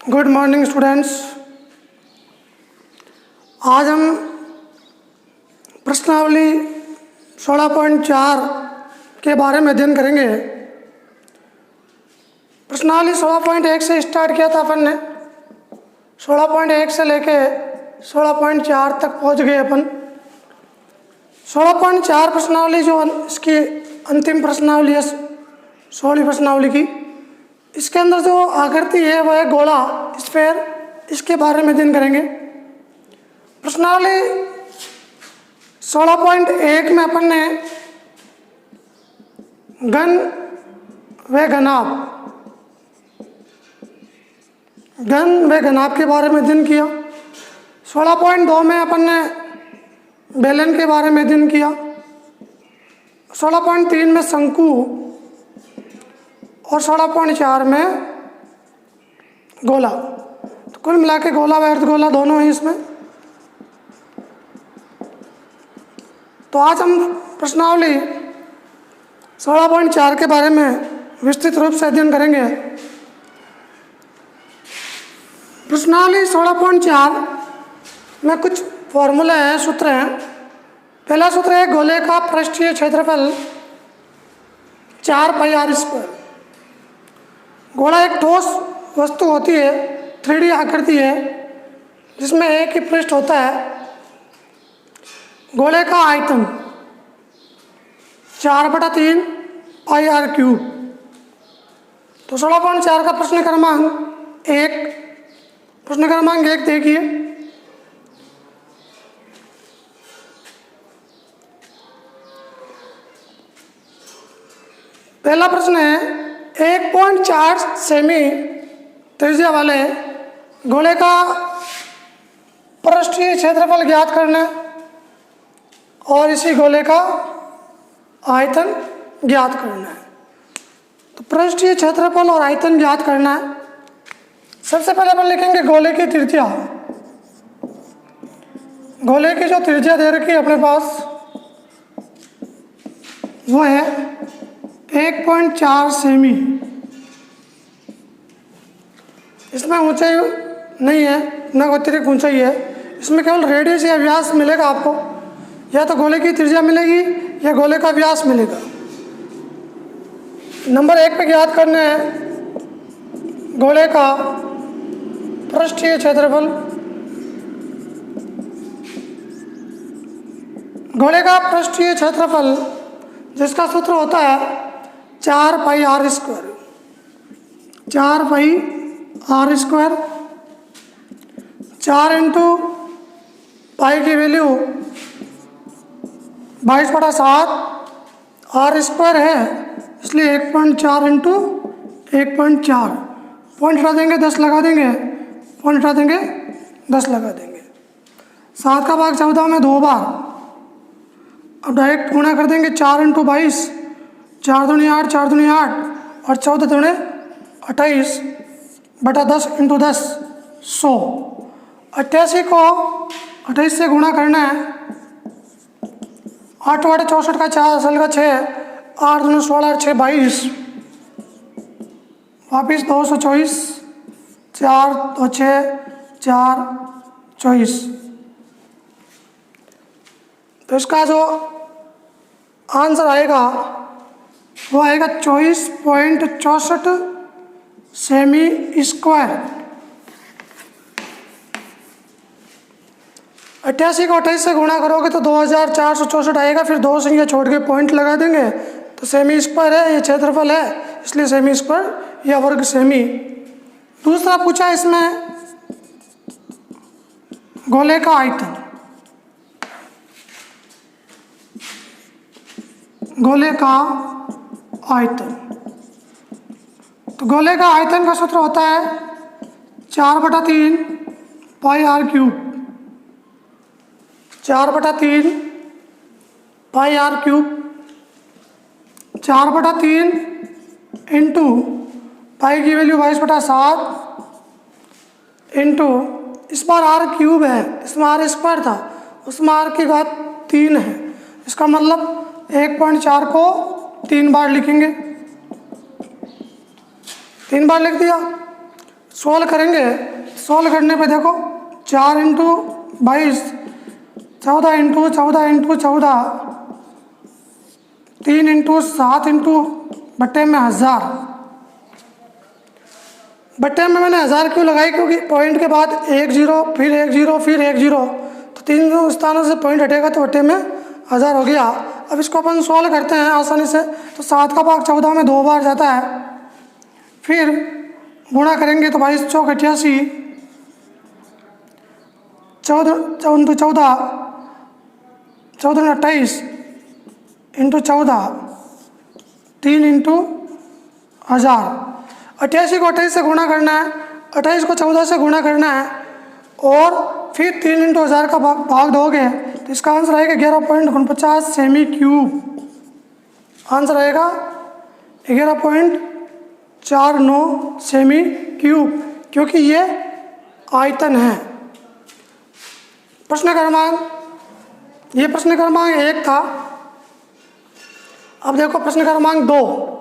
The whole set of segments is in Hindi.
Good morning students. आज हम प्रश्नावली 16.4 के बारे में अध्ययन करेंगे। प्रश्नावली 16.1 से स्टार्ट किया था अपन ने। 16.1 से लेके 16.4 तक पहुंच गए अपन। 16.4 प्रश्नावली जो इसकी अंतिम प्रश्नावली है 16वीं प्रश्नावली की, इसके अंदर जो आकृति है वह है गोला, स्फेयर, इसके बारे में अध्ययन करेंगे। प्रश्नावली 16.1 में अपन ने घन व घनाभ के बारे में अध्ययन किया। 16.2 में अपन ने बेलन के बारे में अध्ययन किया। 16.3 में शंकु और 16.4 में गोला। तो कुल मिला के गोला व अर्धगोला दोनों हैं इसमें। तो आज हम प्रश्नावली 16.4 के बारे में विस्तृत रूप से अध्ययन करेंगे। प्रश्नावली 16.4 में कुछ फॉर्मूले हैं, सूत्र हैं। पहला सूत्र है गोले का पृष्ठीय क्षेत्रफल 4 पाई आर स्क्वायर। गोला एक ठोस वस्तु होती है, 3D आकृति है, जिसमें एक ही पृष्ठ होता है। गोले का आयतन 4/3 पाई आर क्यूब। तो 16.4 का प्रश्न क्रमांक एक देखिए। पहला प्रश्न है 1.4 सेमी त्रिज्या वाले गोले का पृष्ठीय क्षेत्रफल ज्ञात करना और इसी गोले का आयतन ज्ञात करना है। तो पृष्ठीय क्षेत्रफल और आयतन ज्ञात करना है। सबसे पहले अपन लिखेंगे गोले की त्रिज्या। गोले की जो त्रिज्या दे रखी है अपने पास वो है 1.4 सेमी। इसमें ऊंचाई नहीं है, न अतिरिक्त ऊंचाई है। इसमें केवल रेडियस या व्यास मिलेगा आपको। या तो गोले की त्रिज्या मिलेगी या गोले का व्यास मिलेगा। नंबर 1 पे ज्ञात करना है गोले का पृष्ठीय क्षेत्रफल। गोले का पृष्ठीय क्षेत्रफल जिसका सूत्र होता है 4 pi r square. 4 pi r square. 4 into pi की वैल्यू 22/7 आर स्क्वायर है, इसलिए 1.4 इंटू 1.4। पॉइंट हटा देंगे 10 लगा देंगे, पॉइंट हटा देंगे 10 लगा देंगे। 7 का भाग 14 में 2 बार। अब डायरेक्ट गुणा कर देंगे 4 इंटू 22। 4 दूनी 8, 4 दूनी 8 और 14 दूनी 28 बटा 10 इंटू 10 100। 88 को 28 से गुणा करना है। 8 8 64 का 4 असल का 6, 8 दूनी 16 6 22 वापिस 224, 4 2 6 4 24। तो इसका जो आंसर आएगा वो आएगा 24.64 सेमी स्क्वायर। 88 को 28 से गुणा करोगे तो 2464 आएगा। फिर 2 संख्या छोड़ के पॉइंट लगा देंगे तो सेमी स्क्वायर है, ये क्षेत्रफल है, इसलिए सेमी स्क्वायर या वर्ग सेमी। दूसरा पूछा इसमें गोले का आयतन। गोले का आयतन, तो गोले का आयतन का सूत्र होता है 4/3 pi r cube. 4/3 pi r cube. 4/3 into pi की वैल्यू 22/7 इंटू इस बार आर क्यूब है, इसमें आर स्क्वायर था, उसमें आर की घात 3 है। इसका मतलब 1.4 को 3 बार लिखेंगे। 3 बार लिख दिया। सोल्व करेंगे। सोल्व करने पे देखो 4 into 22, 14 into 14 into 14, 3 into 7 into बट्टे में 1000। बट्टे में मैंने 1000 क्यों लगाई? क्योंकि पॉइंट के बाद 1 0 फिर 1 0 फिर 1 0, तो 3 स्थानों से पॉइंट हटेगा तो बट्टे में 1000 हो गया। अब इसको अपन सॉल्व करते हैं आसानी से। तो 7 का भाग 14 में 2 बार जाता है, फिर गुणा करेंगे तो 22 चौक 88, 14 इंटू 14, 14 28 इंटू 14, 3 इंटू 1000। 88 को 28 से गुणा करना है, 28 को 14 से गुणा करना है, और फिर 3 इंटू 1000 का भाग दोगे तो इसका आंसर आएगा 11.49 सेमी क्यूब। आंसर आएगा 11.49 सेमी क्यूब, क्योंकि ये आयतन है। प्रश्न क्रमांक, ये प्रश्न क्रमांक 1 था। अब देखो प्रश्न क्रमांक 2।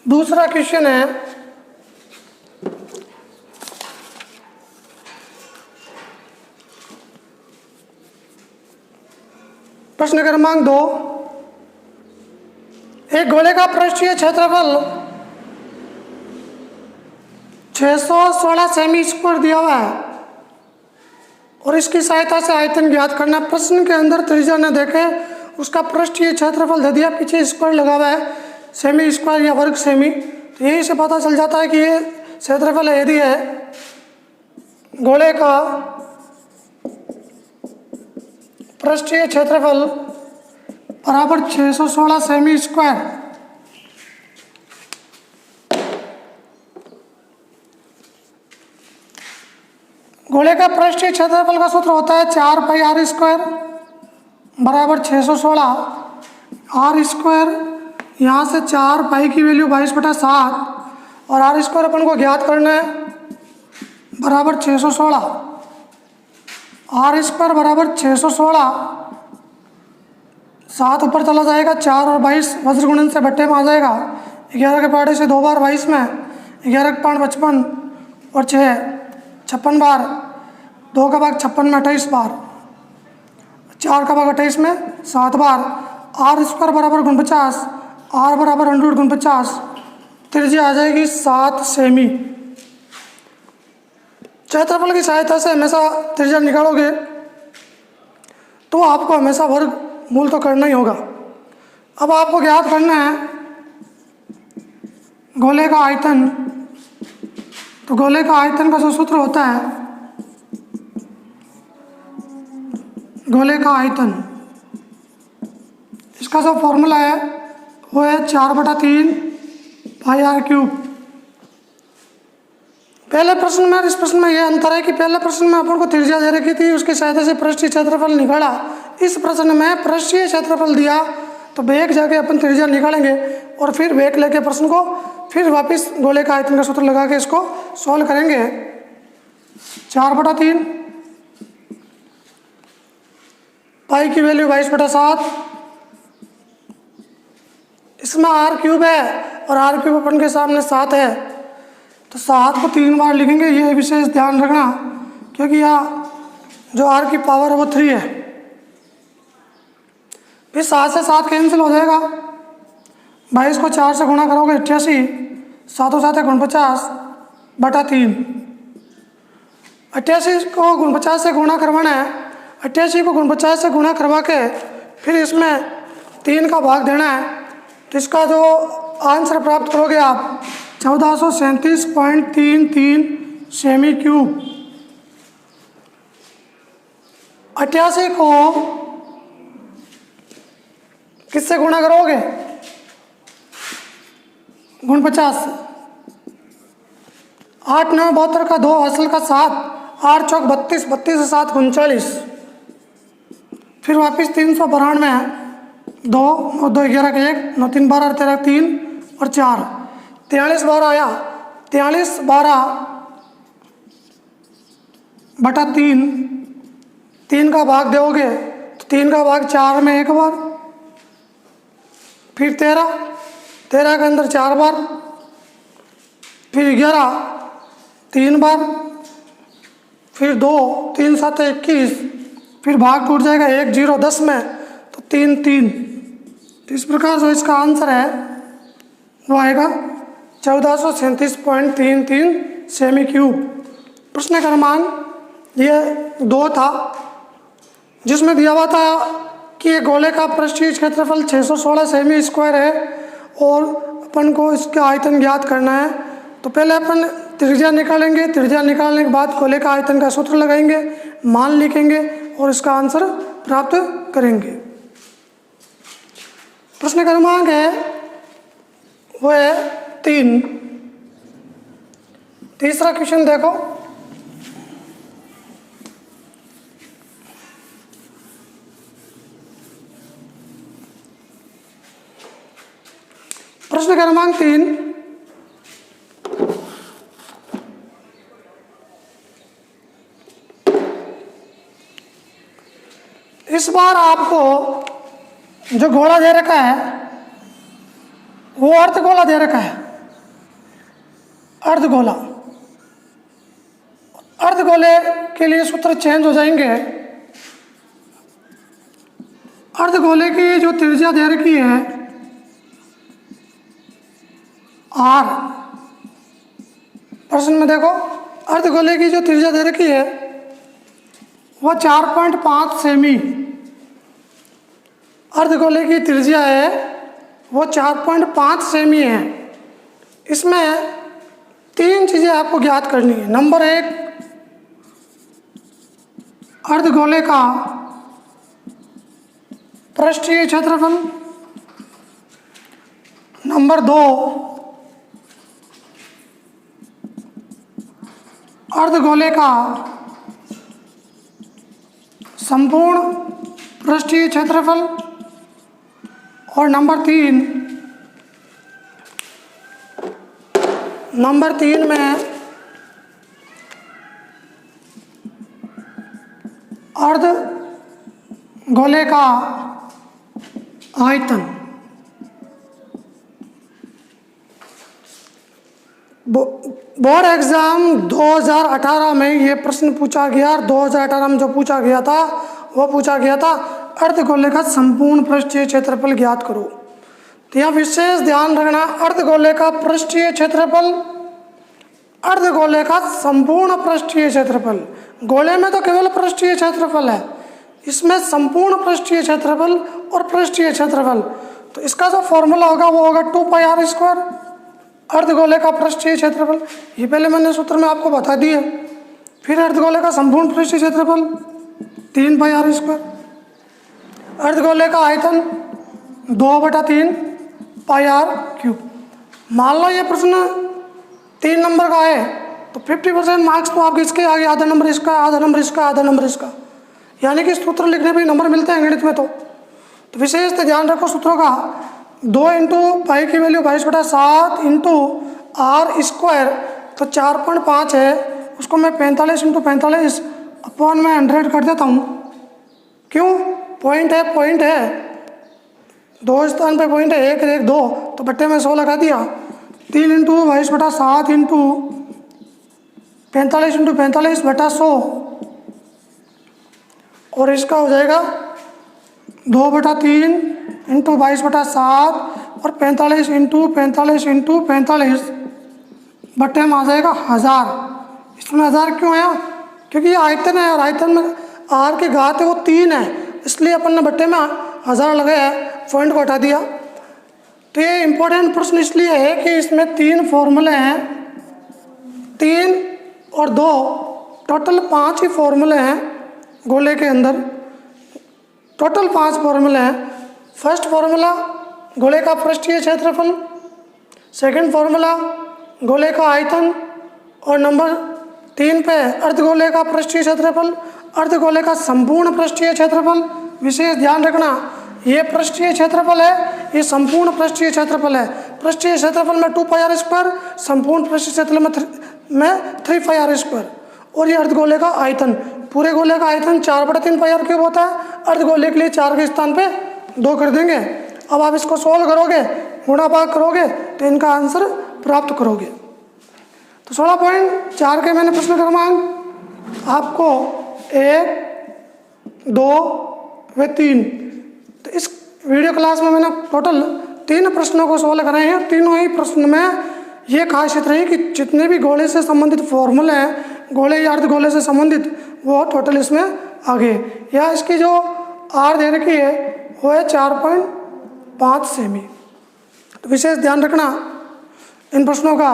दूसरा क्वेश्चन है, प्रश्न क्रमांक 2। एक गोले का पृष्ठीय क्षेत्रफल 616 सेमी स्क्वायर दिया हुआ है और इसकी सहायता से आयतन ज्ञात करना। प्रश्न के अंदर त्रिज्या न देखे, उसका पृष्ठीय क्षेत्रफल दे दिया, पीछे स्क्वायर लगा हुआ है, सेमी स्क्वायर या वर्ग सेमी। तो यही से पता चल जाता है कि ये क्षेत्रफल यदि है गोले का पृष्ठीय क्षेत्रफल बराबर 616 सेमी स्क्वायर। गोले का पृष्ठीय क्षेत्रफल का सूत्र होता है 4 पाई आर स्क्वायर बराबर 616। आर स्क्वायर यहाँ से 4 पाई की वैल्यू 22/7 और आर स्क्वायर अपन को ज्ञात करना है बराबर 616। आर स्क्वायर बराबर 616, 7 ऊपर चला जाएगा, 4 और 22 वज्र गुणन से बट्टे में आ जाएगा। 11 के पाटे से 2 बार 22 में, 11 के 5 55 और 6 56 बार, 2 का भाग 56 में 28 बार, 4 का भाग 28 में 7 बार। आर स्क्वायर बराबर 49, आर बराबर 149, त्रिज्या आ जाएगी 7 सेमी। क्षेत्रफल की सहायता से हमेशा त्रिज्या निकालोगे तो आपको हमेशा वर्ग मूल तो करना ही होगा। अब आपको ज्ञात करना है गोले का आयतन। तो गोले का आयतन का जो सूत्र होता है, गोले का आयतन, इसका जो फॉर्मूला है वो है 4/3 पाई आर क्यूब। पहले प्रश्न में और इस प्रश्न में यह अंतर है कि पहले प्रश्न में अपन को त्रिज्या दे रखी थी, उसकी सहायता से पृष्ठीय क्षेत्रफल निकाला। इस प्रश्न में पृष्ठीय क्षेत्रफल दिया तो वेग जाके अपन त्रिज्या निकालेंगे और फिर वेग लेके प्रश्न को फिर वापस गोले का आयतन का सूत्र लगा के इसको सॉल्व करेंगे। 4/3 पाई की वैल्यू 22/7, इसमें आर क्यूब है और आर क्यूब अपन के सामने 7 है, तो 7 को 3 बार लिखेंगे। ये विशेष ध्यान रखना, क्योंकि यहाँ जो आर की पावर है वो 3 है। फिर 7 से 7 कैंसिल हो जाएगा, 22 को 4 से गुणा करोगे 88, 7 7 49/3। 88 को 49 से गुणा करवाना है, 88 को 49 से गुणा करवा के फिर इसमें 3 का भाग देना है, तो इसका जो आंसर प्राप्त करोगे आप 1437.33 सेमी क्यूब। 88 को किससे गुणा करोगे? 49 से। 8 9 72 का 2 असल का 7, 8 चौक 32, 32 से 7 39, फिर वापस 392 है, 2 9 2 11 का 1 9 3 12 13 3 और 4, 43 बार आया, 43 12/3, 3 का भाग दोगे तो 3 का भाग 4 में 1 बार, फिर 13 के अंदर 4 बार, फिर 11 3 बार, फिर 2 3 7 21, फिर भाग टूट जाएगा 1 0 10 में, तो 3 3। तो इस प्रकार जो इसका आंसर है वो आएगा 1437.33 सेमी क्यूब। प्रश्न क्रमांक ये 2 था, जिसमें दिया हुआ था कि एक गोले का पृष्ठीय क्षेत्रफल 616 सेमी स्क्वायर है और अपन को इसका आयतन ज्ञात करना है। तो पहले अपन त्रिज्या निकालेंगे, त्रिज्या निकालने के बाद गोले का आयतन का सूत्र लगाएंगे, मान लिखेंगे और इसका आंसर प्राप्त करेंगे। प्रश्न क्रमांक है वो है 3। तीसरा क्वेश्चन देखो। प्रश्न क्रमांक 3, इस बार आपको जो गोला दे रखा है वो अर्धगोला दे रखा है। अर्धगोला, अर्धगोले के लिए सूत्र चेंज हो जाएंगे। अर्धगोले की जो त्रिज्या दे रखी है r, प्रश्न में देखो अर्धगोले की जो त्रिज्या दे रखी है वो 4.5 सेमी। अर्धगोले की त्रिज्या है वो 4.5 सेमी है। इसमें 3 चीज़ें आपको ज्ञात करनी है। नंबर 1, अर्धगोले का पृष्ठीय क्षेत्रफल। नंबर 2, अर्धगोले का संपूर्ण पृष्ठीय क्षेत्रफल। और नंबर 3 में अर्धगोले का आयतन। बोर्ड एग्जाम 2018 में ये प्रश्न पूछा गया और 2018 में जो पूछा गया था वो पूछा गया था अर्धगोले का संपूर्ण पृष्ठीय क्षेत्रफल ज्ञात करो। तो यहाँ विशेष ध्यान रखना, अर्धगोले का पृष्ठीय क्षेत्रफल, अर्धगोले का संपूर्ण पृष्ठीय क्षेत्रफल। गोले में तो केवल पृष्ठीय क्षेत्रफल है, इसमें संपूर्ण पृष्ठीय क्षेत्रफल और पृष्ठीय क्षेत्रफल। तो इसका जो फॉर्मूला होगा वो होगा 2πr²। अर्धगोले का पृष्ठीय क्षेत्रफल ये पहले मैंने सूत्र में आपको बता दिया। फिर अर्धगोले का संपूर्ण पृष्ठीय क्षेत्रफल 3πr²। अर्धगोले का आयतन 2/3 πr³। मान लो ये प्रश्न 3 नंबर का है तो 50% मार्क्स तो आपके इसके आगे, आधा नंबर इसका, आधा नंबर इसका, आधा नंबर इसका, यानी कि सूत्र लिखने पे नंबर मिलते हैं गणित में। तो विशेष ध्यान रखो सूत्रों का। 2 × पाई की वैल्यू 22/7 × r², तो 4.5 है, उसको मैं 45 × 45 अपॉन में 100 कर देता हूँ। क्यों? पॉइंट है 2 स्थान पे पॉइंट है, 1 1 2, तो बट्टे में 100 लगा दिया। 3 × 22/7 × 45 × 45/100, और इसका हो जाएगा 2/3 × 22/7 और 45 × 45 × 45 बट्टे में आ जाएगा 1000। इसमें 1000 क्यों आया? क्योंकि ये आयतन है और आयतन में r की घात है वो 3 है, इसलिए अपन ने बट्टे में 1000 लगाया, पॉइंट को हटा दिया। तो ये इम्पोर्टेंट प्रश्न इसलिए है कि इसमें 3 फॉर्मूले हैं, 3 और 2 टोटल 5 ही फॉर्मूले हैं गोले के अंदर। टोटल 5 फॉर्मूले हैं। फर्स्ट फॉर्मूला गोले का पृष्ठीय क्षेत्रफल, सेकंड फॉर्मूला गोले का आयतन, और नंबर 3 पे अर्धगोले का पृष्ठीय क्षेत्रफल, अर्धगोले का संपूर्ण पृष्ठीय क्षेत्रफल। विशेष ध्यान रखना, ये पृष्ठीय क्षेत्रफल है, ये संपूर्ण पृष्ठीय क्षेत्रफल है। पृष्ठीय क्षेत्रफल में 2πr², संपूर्ण पृष्ठीय क्षेत्रफल में 3πr²। और ये अर्धगोले का आयतन, पूरे गोले का आयतन 4/3 πr³ होता है, अर्धगोले के लिए 4 के स्थान पे 2 कर देंगे। अब आप इसको सोल्व करोगे, गुणा भाग करोगे तो इनका आंसर प्राप्त करोगे। तो 16.4 के मैंने प्रश्न क्रमांक आपको 1, 2 व 3, तो इस वीडियो क्लास में मैंने टोटल 3 प्रश्नों को सोल्व कराए हैं। तीनों ही प्रश्न में ये खासियत रही कि जितने भी गोले से संबंधित फॉर्मूले हैं, गोले या अर्धगोले से संबंधित, वो टोटल इसमें आ गए। या इसकी जो आर दे रखी है वो है 4.5 सेमी। तो विशेष ध्यान रखना इन प्रश्नों का।